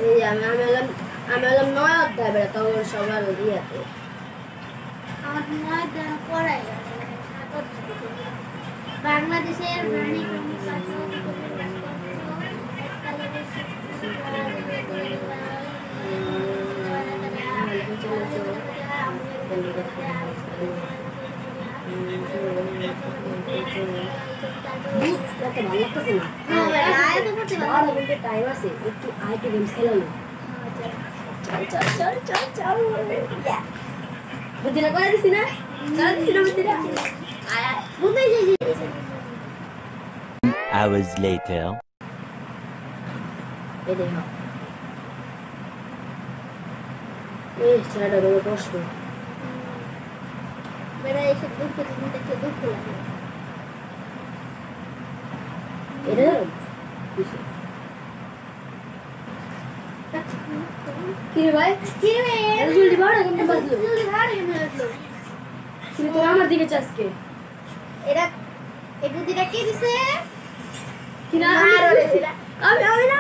এই আমি হলাম 9 অধ্যায় বেড়া তখন সবার ইয়াতে আমার 9 অধ্যায় পড়াই বাংলাদেশের রানী টাইম আছে একটু আইটি গেমস খেলালো চল বুদ্ধিটা করে দিছি না বুদ্ধিটা Hours later. ছেলেটা বড় কষ্ট বেড়া এসে দুঃখ দেখতে দুঃখ লাগে এটা কি রে ভাই জলদি বাড়া কেমনে বাজলো তুমি তো আমার দিকে চাসকে এরা এই বুদ্ধিটা কে দিছে কিনা আমি না